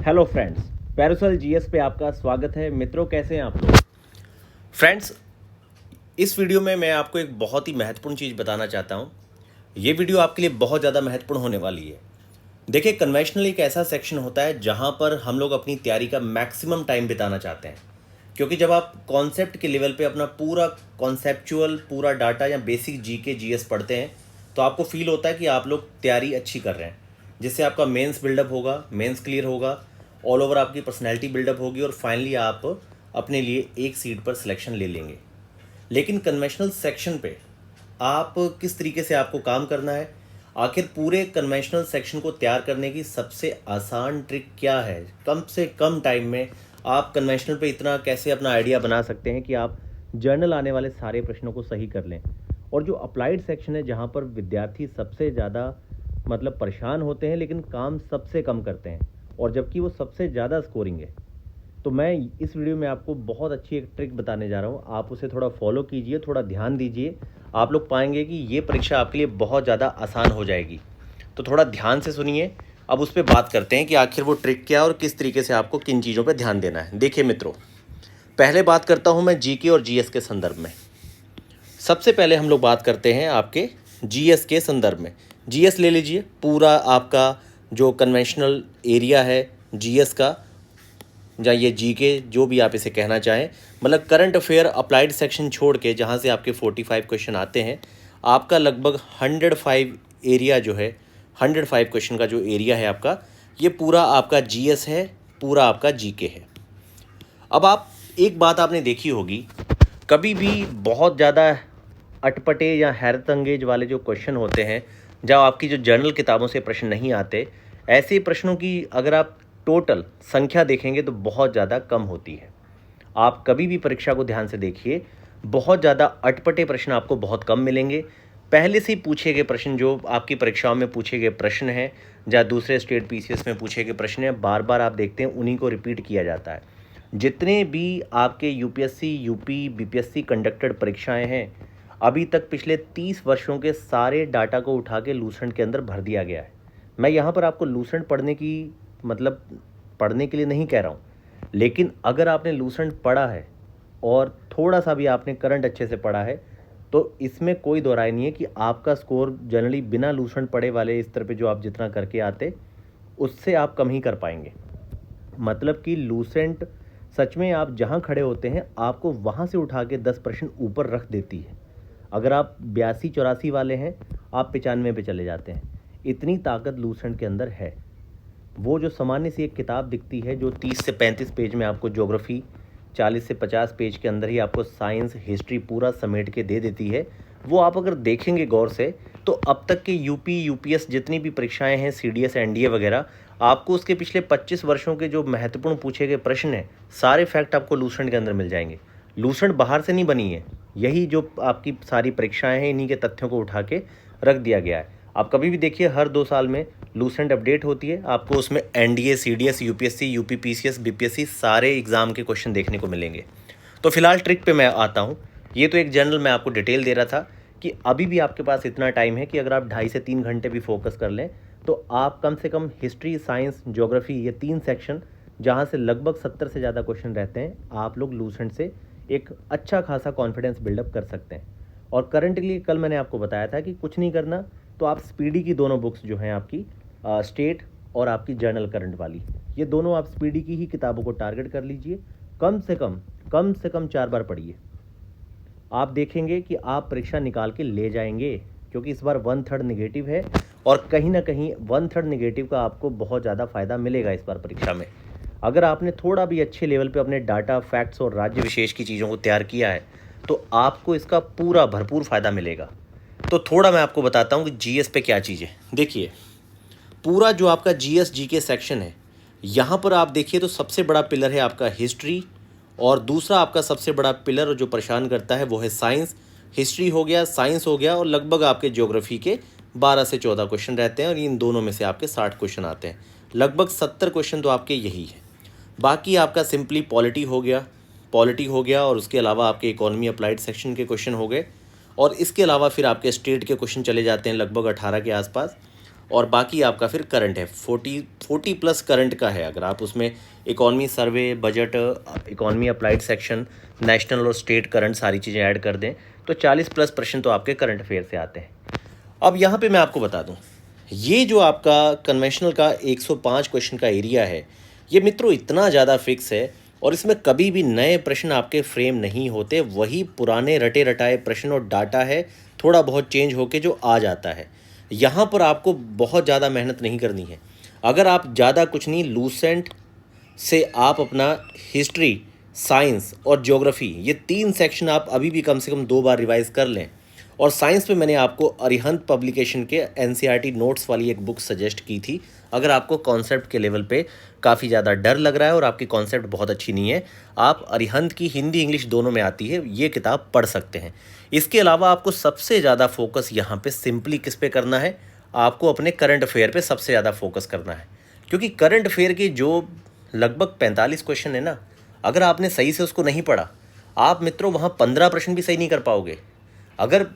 Hello friends, parasol GS पे आपका स्वागत है। मित्रों, कैसे हैं आप लोग? फ्रेंड्स, इस वीडियो में मैं आपको एक बहुत ही महत्वपूर्ण चीज़ बताना चाहता हूँ। ये वीडियो आपके लिए बहुत ज़्यादा महत्वपूर्ण होने वाली है। देखिए, कन्वेंशनल एक ऐसा सेक्शन होता है जहाँ पर हम लोग अपनी तैयारी का मैक्सिमम टाइम बिताना चाहते हैं, क्योंकि जब आप कॉन्सेप्ट के लेवल पे अपना पूरा कॉन्सेप्चुअल पूरा डाटा या बेसिक जीके जीएस पढ़ते हैं तो आपको फील होता है कि आप लोग तैयारी अच्छी कर रहे हैं, जिससे आपका मेंस बिल्डअप होगा, मेंस क्लियर होगा, ऑल ओवर आपकी पर्सनैलिटी बिल्डअप होगी और फाइनली आप अपने लिए एक सीट पर सिलेक्शन ले लेंगे। लेकिन कन्वेंशनल सेक्शन पे आप किस तरीके से आपको काम करना है, आखिर पूरे कन्वेंशनल सेक्शन को तैयार करने की सबसे आसान ट्रिक क्या है, कम से कम टाइम में आप कन्वेंशनल पे इतना कैसे अपना आइडिया बना सकते हैं कि आप जर्नल आने वाले सारे प्रश्नों को सही कर लें। और जो अप्लाइड सेक्शन है, जहाँ पर विद्यार्थी सबसे ज़्यादा परेशान होते हैं लेकिन काम सबसे कम करते हैं, और जबकि वो सबसे ज़्यादा स्कोरिंग है, तो मैं इस वीडियो में आपको बहुत अच्छी एक ट्रिक बताने जा रहा हूँ। आप उसे थोड़ा फॉलो कीजिए, थोड़ा ध्यान दीजिए, आप लोग पाएंगे कि ये परीक्षा आपके लिए बहुत ज़्यादा आसान हो जाएगी। तो थोड़ा ध्यान से सुनिए। अब उस पर बात करते हैं कि आखिर वो ट्रिक क्या है और किस तरीके से आपको किन चीज़ों पर ध्यान देना है। देखिए मित्रों, पहले बात करता हूँ मैं जीके और जीएस के संदर्भ में। सबसे पहले हम लोग बात करते हैं आपके जीएस के संदर्भ में। जीएस ले लीजिए, पूरा आपका जो कन्वेंशनल एरिया है जीएस का, या ये जीके जो भी आप इसे कहना चाहें, मतलब करंट अफेयर अप्लाइड सेक्शन छोड़ के जहाँ से आपके 45 क्वेश्चन आते हैं, आपका लगभग 105 एरिया जो है, 105 क्वेश्चन का जो एरिया है आपका, ये पूरा आपका जीएस है, पूरा आपका जीके है। अब आप एक बात आपने देखी होगी, कभी भी बहुत ज़्यादा अटपटे या हैरत अंगेज वाले जो क्वेश्चन होते हैं, जब आपकी जो जर्नल किताबों से प्रश्न नहीं आते, ऐसे प्रश्नों की अगर आप टोटल संख्या देखेंगे तो बहुत ज़्यादा कम होती है। आप कभी भी परीक्षा को ध्यान से देखिए, बहुत ज़्यादा अटपटे प्रश्न आपको बहुत कम मिलेंगे। पहले से ही पूछे गए प्रश्न, जो आपकी परीक्षाओं में पूछे गए प्रश्न हैं या दूसरे स्टेट पीसीएस में पूछे गए प्रश्न हैं, बार बार आप देखते हैं उन्हीं को रिपीट किया जाता है। जितने भी आपके यूपीएससी, यूपी, बीपीएससी कंडक्टेड परीक्षाएं हैं, अभी तक पिछले 30 वर्षों के सारे डाटा को उठा के लूसेंट के अंदर भर दिया गया है। मैं यहाँ पर आपको लूसेंट पढ़ने की पढ़ने के लिए नहीं कह रहा हूँ, लेकिन अगर आपने लूसेंट पढ़ा है और थोड़ा सा भी आपने करंट अच्छे से पढ़ा है, तो इसमें कोई दो राय नहीं है कि आपका स्कोर जनरली बिना लूसेंट पढ़े वाले स्तर पे जो आप जितना करके आते, उससे आप कम ही कर पाएंगे। मतलब कि लूसेंट सच में आप जहाँ खड़े होते हैं, आपको वहाँ से उठा के 10 प्रश्न ऊपर रख देती है। अगर आप 82-84 वाले हैं, आप 95 पे चले जाते हैं। इतनी ताकत लूसेंट के अंदर है। वो जो सामान्य सी एक किताब दिखती है जो 30 से 35 पेज में आपको ज्योग्राफी, 40 से 50 पेज के अंदर ही आपको साइंस, हिस्ट्री पूरा समेट के दे देती है, वो आप अगर देखेंगे गौर से, तो अब तक के यूपी, यूपीएस जितनी भी परीक्षाएं हैं, सीडीएस, एनडीए वगैरह, आपको उसके पिछले 25 वर्षों के जो महत्वपूर्ण पूछे गए प्रश्न हैं, सारे फैक्ट आपको लूसेंट के अंदर मिल जाएंगे। लूसेंट बाहर से नहीं बनी है, यही जो आपकी सारी परीक्षाएं हैं, इन्हीं के तथ्यों को उठा के रख दिया गया है। आप कभी भी देखिए, हर 2 साल में लूसेंट अपडेट होती है, आपको उसमें NDA, CDS, UPSC, UP PCS, BPSC सारे एग्जाम के क्वेश्चन देखने को मिलेंगे। तो फिलहाल ट्रिक पे मैं आता हूँ। ये तो एक जनरल मैं आपको डिटेल दे रहा था कि अभी भी आपके पास इतना टाइम है कि अगर आप 2.5 से 3 घंटे भी फोकस कर लें, तो आप कम से कम हिस्ट्री, साइंस, ज्योग्राफी, ये 3 सेक्शन जहाँ से लगभग 70 से ज़्यादा क्वेश्चन रहते हैं, आप लोग लूसेंट से एक अच्छा खासा कॉन्फिडेंस बिल्डअप कर सकते हैं। और करंटली कल मैंने आपको बताया था कि कुछ नहीं करना, तो आप स्पीडी की दोनों बुक्स जो हैं आपकी, स्टेट और आपकी जर्नल करंट वाली, ये दोनों आप स्पीडी की ही किताबों को टारगेट कर लीजिए। कम से कम 4 बार पढ़िए। आप देखेंगे कि आप परीक्षा निकाल के ले जाएंगे, क्योंकि इस बार 1/3 निगेटिव है और कहीं ना कहीं 1/3 निगेटिव का आपको बहुत ज़्यादा फायदा मिलेगा इस बार परीक्षा में। अगर आपने थोड़ा भी अच्छे लेवल पे अपने डाटा, फैक्ट्स और राज्य विशेष की चीज़ों को तैयार किया है, तो आपको इसका पूरा भरपूर फ़ायदा मिलेगा। तो थोड़ा मैं आपको बताता हूँ कि जीएस पे क्या चीज़ है। देखिए, पूरा जो आपका जीएस जीके सेक्शन है, यहाँ पर आप देखिए तो सबसे बड़ा पिलर है आपका हिस्ट्री, और दूसरा आपका सबसे बड़ा पिलर जो परेशान करता है वो है साइंस। हिस्ट्री हो गया, साइंस हो गया, और लगभग आपके ज्योग्राफी के 12 से 14 क्वेश्चन रहते हैं, और इन दोनों में से आपके 60 क्वेश्चन आते हैं। लगभग 70 क्वेश्चन तो आपके यही है। बाकी आपका सिंपली पॉलिटी हो गया, और उसके अलावा आपके इकोनॉमी अप्लाइड सेक्शन के क्वेश्चन हो गए, और इसके अलावा फिर आपके स्टेट के क्वेश्चन चले जाते हैं लगभग 18 के आसपास। और बाकी आपका फिर करंट है 40 प्लस करंट का है। अगर आप उसमें economy survey, budget, economy applied section, national और स्टेट करंट सारी चीज़ें ऐड कर दें तो 40 प्लस प्रश्न तो आपके करंट अफेयर से आते हैं। अब यहाँ पे मैं आपको बता दूँ, ये जो आपका कन्वेंशनल का 105 क्वेश्चन का एरिया है, ये मित्रों इतना ज़्यादा फिक्स है और इसमें कभी भी नए प्रश्न आपके फ्रेम नहीं होते। वही पुराने रटे रटाए प्रश्न और डाटा है, थोड़ा बहुत चेंज होके जो आ जाता है। यहाँ पर आपको बहुत ज़्यादा मेहनत नहीं करनी है। अगर आप ज़्यादा कुछ नहीं, लूसेंट से आप अपना हिस्ट्री, साइंस और ज्योग्राफी, ये 3 सेक्शन आप अभी भी कम से कम 2 बार रिवाइज कर लें। और साइंस में मैंने आपको अरिहंत पब्लिकेशन के एनसीईआरटी नोट्स वाली एक बुक सजेस्ट की थी। अगर आपको कॉन्सेप्ट के लेवल पे काफ़ी ज़्यादा डर लग रहा है और आपकी कॉन्सेप्ट बहुत अच्छी नहीं है, आप अरिहंत की हिंदी इंग्लिश दोनों में आती है, ये किताब पढ़ सकते हैं। इसके अलावा आपको सबसे ज़्यादा फोकस यहाँ पे सिंपली किस पे करना है, आपको अपने करंट अफेयर पे सबसे ज़्यादा फोकस करना है। क्योंकि करंट अफेयर के जो लगभग 45 क्वेश्चन है ना, अगर आपने सही से उसको नहीं पढ़ा, आप मित्रों वहाँ 15 प्रश्न भी सही नहीं कर पाओगे। अगर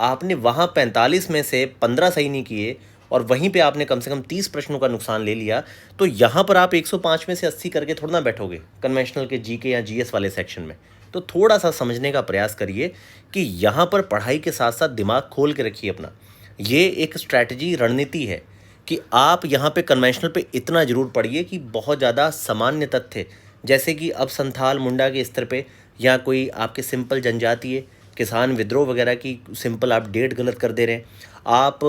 आपने वहाँ 45 में से 15 सही नहीं किए और वहीं पे आपने कम से कम 30 प्रश्नों का नुकसान ले लिया, तो यहाँ पर आप 105 में से 80 करके थोड़ा ना बैठोगे कन्वेंशनल के जीके या जीएस वाले सेक्शन में। तो थोड़ा सा समझने का प्रयास करिए कि यहाँ पर पढ़ाई के साथ साथ दिमाग खोल के रखिए अपना। ये एक स्ट्रैटेजी, रणनीति है कि आप यहाँ पे कन्वेंशनल पे इतना ज़रूर पढ़िए कि बहुत ज़्यादा सामान्य तथ्य, जैसे कि अब संथाल मुंडा के स्तर पे या कोई आपके सिंपल जनजातीय किसान विद्रोह वगैरह की सिंपल आप डेट गलत कर दे रहे हैं। आप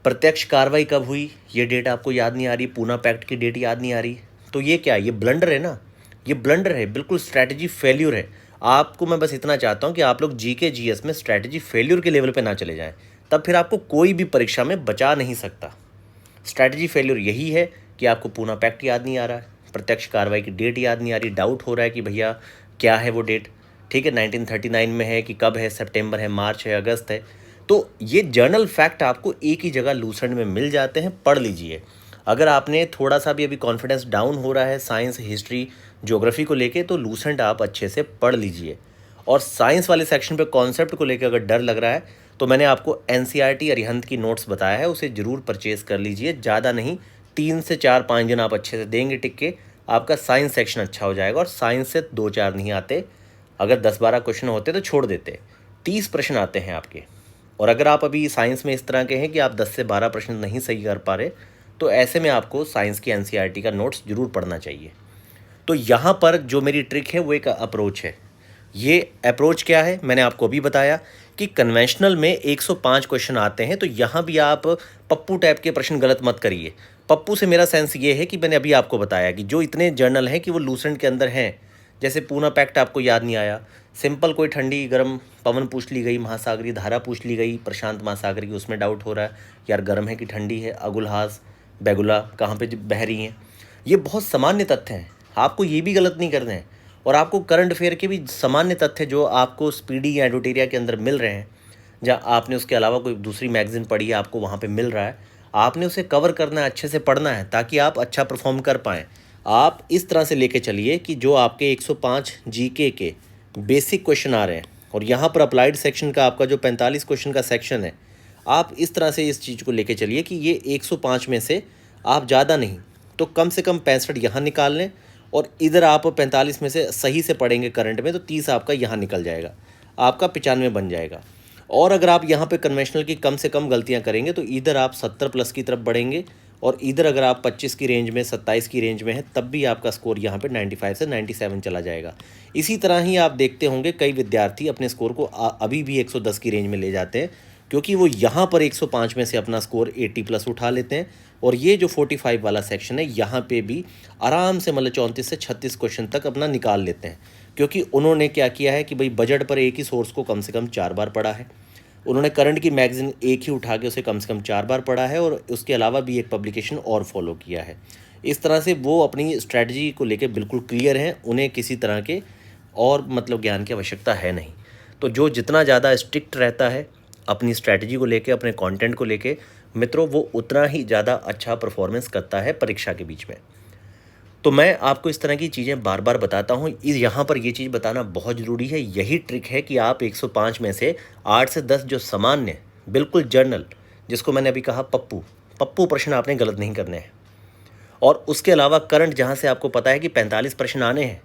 प्रत्यक्ष कार्रवाई कब हुई ये डेट आपको याद नहीं आ रही, पूना पैक्ट की डेट याद नहीं आ रही, तो ये क्या है? ये ब्लंडर है ना, ये ब्लंडर है, बिल्कुल स्ट्रैटेजी फेल्यूर है। आपको मैं बस इतना चाहता हूँ कि आप लोग जीके जीएस में स्ट्रैटेजी फेल्यूर के लेवल पे ना चले जाएं, तब फिर आपको कोई भी परीक्षा में बचा नहीं सकता। स्ट्रैटेजी फेल्यूर यही है कि आपको पूना पैक्ट याद नहीं आ रहा है, प्रत्यक्ष कार्रवाई की डेट याद नहीं आ रही, डाउट हो रहा है कि भैया क्या है वो डेट, ठीक है 1939 में है कि कब है, सितंबर है, मार्च है, अगस्त है। तो ये जर्नल फैक्ट आपको एक ही जगह लूसेंट में मिल जाते हैं, पढ़ लीजिए। अगर आपने थोड़ा सा भी अभी कॉन्फिडेंस डाउन हो रहा है साइंस, हिस्ट्री, ज्योग्राफी को लेके, तो लूसेंट आप अच्छे से पढ़ लीजिए। और साइंस वाले सेक्शन पे कॉन्सेप्ट को लेकर अगर डर लग रहा है तो मैंने आपको एनसीईआरटी अरिहंत की नोट्स बताया है, उसे ज़रूर परचेज़ कर लीजिए। ज़्यादा नहीं, 3 से 4-5 दिन आप अच्छे से देंगे टिक के, आपका साइंस सेक्शन अच्छा हो जाएगा। और साइंस से 2-4 नहीं आते, अगर 10-12 क्वेश्चन होते तो छोड़ देते, 30 प्रश्न आते हैं आपके। और अगर आप अभी साइंस में इस तरह के हैं कि आप 10 से 12 प्रश्न नहीं सही कर पा रहे, तो ऐसे में आपको साइंस की एनसीईआरटी का नोट्स ज़रूर पढ़ना चाहिए। तो यहाँ पर जो मेरी ट्रिक है वो एक अप्रोच है। ये अप्रोच क्या है मैंने आपको अभी बताया कि कन्वेंशनल में 105 क्वेश्चन आते हैं, तो यहाँ भी आप पप्पू टाइप के प्रश्न गलत मत करिए। पप्पू से मेरा सेंस ये है कि मैंने अभी आपको बताया कि जो इतने जर्नल हैं कि वो लूसेंट के अंदर हैं, जैसे पूना पैक्ट आपको याद नहीं आया, सिंपल कोई ठंडी गर्म पवन पूछ ली गई, महासागरीय धारा पूछ ली गई, प्रशांत महासागर की, उसमें डाउट हो रहा है यार गर्म है कि ठंडी है, अगुलहास बेगुला कहाँ पे बह रही हैं। ये बहुत सामान्य तथ्य हैं, आपको ये भी गलत नहीं करने हैं। और आपको करंट अफेयर के भी सामान्य तथ्य जो आपको स्पीडी या एडोटेरिया के अंदर मिल रहे हैं, जहाँ आपने उसके अलावा कोई दूसरी मैगजीन पढ़ी है आपको वहाँ पे मिल रहा है, आपने उसे कवर करना है, अच्छे से पढ़ना है ताकि आप अच्छा परफॉर्म कर पाएँ। आप इस तरह से लेके चलिए कि जो आपके 105 जीके के बेसिक क्वेश्चन आ रहे हैं और यहाँ पर अप्लाइड सेक्शन का आपका जो 45 क्वेश्चन का सेक्शन है, आप इस तरह से इस चीज़ को लेके चलिए कि ये 105 में से आप ज़्यादा नहीं तो कम से कम 65 यहाँ निकाल लें, और इधर आप 45 में से सही से पढ़ेंगे करंट में तो 30 आपका यहाँ निकल जाएगा, आपका 95 बन जाएगा। और अगर आप यहाँ पे कन्वेंशनल की कम से कम गलतियाँ करेंगे तो इधर आप 70 प्लस की तरफ बढ़ेंगे, और इधर अगर आप 25 की रेंज में, 27 की रेंज में है, तब भी आपका स्कोर यहाँ पे 95 से 97 चला जाएगा। इसी तरह ही आप देखते होंगे कई विद्यार्थी अपने स्कोर को अभी भी 110 की रेंज में ले जाते हैं, क्योंकि वो यहाँ पर 105 में से अपना स्कोर 80 प्लस उठा लेते हैं। और ये जो 45 वाला सेक्शन है यहाँ पे भी आराम से मतलब 34 से 36 क्वेश्चन तक अपना निकाल लेते हैं, क्योंकि उन्होंने क्या किया है कि भाई बजट पर एक ही सोर्स को कम से कम 4 बार पढ़ा है, उन्होंने करंट की मैगजीन एक ही उठा के उसे कम से कम 4 बार पढ़ा है, और उसके अलावा भी एक पब्लिकेशन और फॉलो किया है। इस तरह से वो अपनी स्ट्रैटेजी को लेके बिल्कुल क्लियर हैं, उन्हें किसी तरह के और मतलब ज्ञान की आवश्यकता है नहीं। तो जो जितना ज़्यादा स्ट्रिक्ट रहता है अपनी स्ट्रैटेजी को लेके, अपने कंटेंट को लेके मित्रों, वो उतना ही ज़्यादा अच्छा परफॉर्मेंस करता है परीक्षा के बीच में। तो मैं आपको इस तरह की चीज़ें बार बार बताता हूँ, इस यहाँ पर ये चीज़ बताना बहुत ज़रूरी है। यही ट्रिक है कि आप 105 में से 8 से 10 जो सामान्य बिल्कुल जर्नल, जिसको मैंने अभी कहा पप्पू, पप्पू प्रश्न आपने गलत नहीं करने हैं। और उसके अलावा करंट जहाँ से आपको पता है कि 45 प्रश्न आने हैं,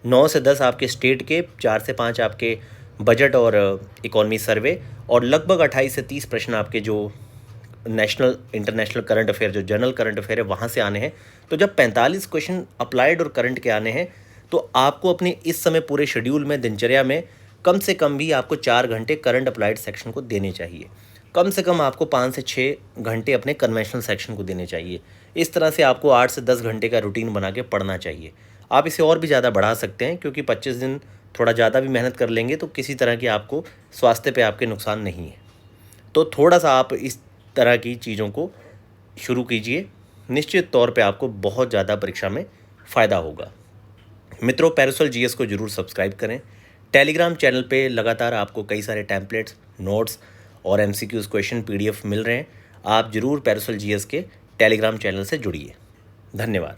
9 से 10 आपके स्टेट के, 4 से 5 आपके बजट और इकोनॉमी सर्वे, और लगभग 28 से 30 प्रश्न आपके जो नेशनल इंटरनेशनल करंट अफेयर, जो जनरल करंट अफेयर है, वहाँ से आने हैं। तो जब 45 क्वेश्चन अप्लाइड और करंट के आने हैं, तो आपको अपने इस समय पूरे शेड्यूल में, दिनचर्या में कम से कम भी आपको 4 घंटे करंट अप्लाइड सेक्शन को देने चाहिए। कम से कम आपको 5 से 6 घंटे अपने कन्वेंशनल सेक्शन को देने चाहिए। इस तरह से आपको 8 से 10 घंटे का रूटीन बना के पढ़ना चाहिए। आप इसे और भी ज़्यादा बढ़ा सकते हैं, क्योंकि 25 दिन थोड़ा ज़्यादा भी मेहनत कर लेंगे तो किसी तरह की आपको स्वास्थ्य पे आपके नुकसान नहीं है। तो थोड़ा सा आप इस तरह की चीज़ों को शुरू कीजिए, निश्चित तौर पे आपको बहुत ज़्यादा परीक्षा में फ़ायदा होगा। मित्रों, पैरासोल जीएस को ज़रूर सब्सक्राइब करें। टेलीग्राम चैनल पे लगातार आपको कई सारे टेम्पलेट्स, नोट्स और एमसीक्यूज़ क्वेश्चन पीडीएफ मिल रहे हैं। आप ज़रूर पैरासोल जीएस के टेलीग्राम चैनल से जुड़िए। धन्यवाद।